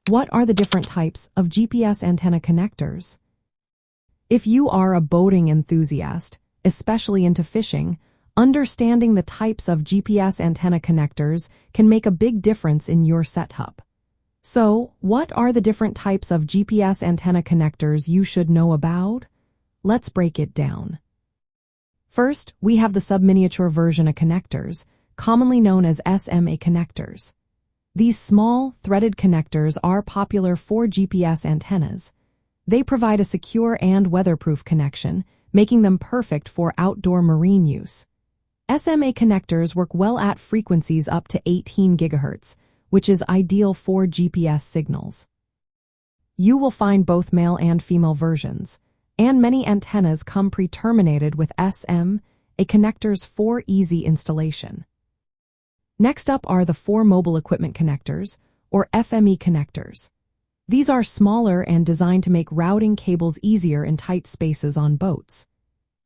What are the different types of GPS antenna connectors? If you are a boating enthusiast, especially into fishing, understanding the types of GPS antenna connectors can make a big difference in your setup. So, what are the different types of GPS antenna connectors you should know about? Let's break it down. First, we have the subminiature version of connectors, commonly known as SMA connectors. These small, threaded connectors are popular for GPS antennas. They provide a secure and weatherproof connection, making them perfect for outdoor marine use. SMA connectors work well at frequencies up to 18 GHz, which is ideal for GPS signals. You will find both male and female versions, and many antennas come pre-terminated with SMA connectors for easy installation. Next up are the 4 mobile equipment connectors, or FME connectors. These are smaller and designed to make routing cables easier in tight spaces on boats.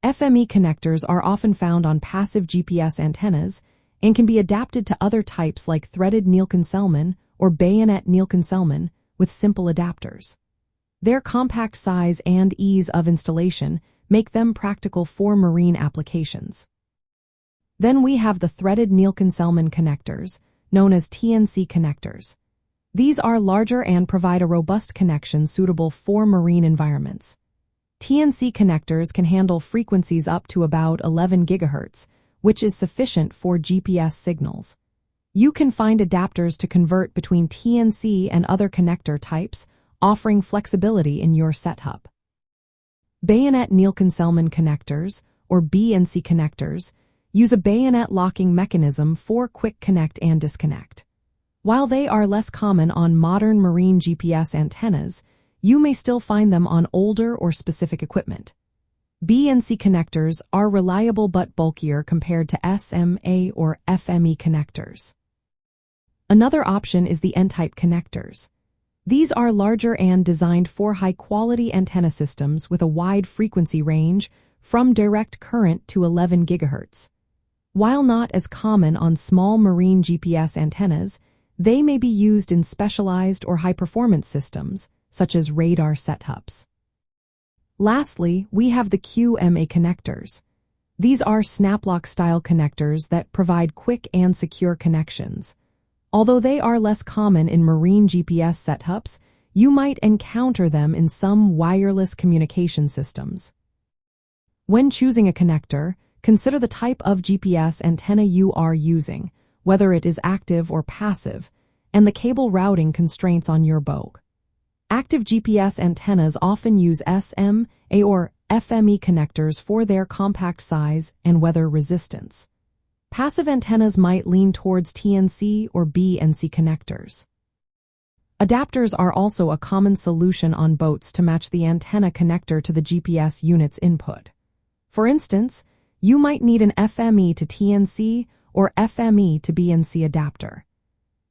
FME connectors are often found on passive GPS antennas and can be adapted to other types like threaded Nielsen-Selman or bayonet Nielsen-Selman with simple adapters. Their compact size and ease of installation make them practical for marine applications. Then we have the threaded Nielsen-Selman connectors, known as TNC connectors. These are larger and provide a robust connection suitable for marine environments. TNC connectors can handle frequencies up to about 11 GHz, which is sufficient for GPS signals. You can find adapters to convert between TNC and other connector types, offering flexibility in your setup. Bayonet Nielsen-Selman connectors, or BNC connectors, use a bayonet locking mechanism for quick connect and disconnect. While they are less common on modern marine GPS antennas, you may still find them on older or specific equipment. BNC connectors are reliable but bulkier compared to SMA or FME connectors. Another option is the N-type connectors. These are larger and designed for high-quality antenna systems with a wide frequency range from direct current to 11 GHz. While not as common on small marine GPS antennas, they may be used in specialized or high-performance systems, such as radar setups. Lastly, we have the QMA connectors. These are snap-lock-style connectors that provide quick and secure connections. Although they are less common in marine GPS setups, you might encounter them in some wireless communication systems. When choosing a connector, consider the type of GPS antenna you are using, whether it is active or passive, and the cable routing constraints on your boat. Active GPS antennas often use SMA or FME connectors for their compact size and weather resistance. Passive antennas might lean towards TNC or BNC connectors. Adapters are also a common solution on boats to match the antenna connector to the GPS unit's input. For instance, you might need an FME to TNC or FME to BNC adapter.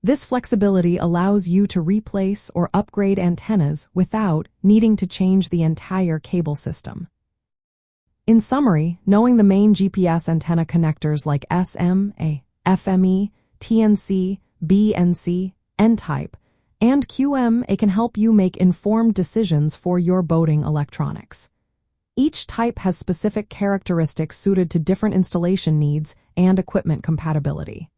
This flexibility allows you to replace or upgrade antennas without needing to change the entire cable system. In summary, knowing the main GPS antenna connectors like SMA, FME, TNC, BNC, N-type, and QMA can help you make informed decisions for your boating electronics. Each type has specific characteristics suited to different installation needs and equipment compatibility.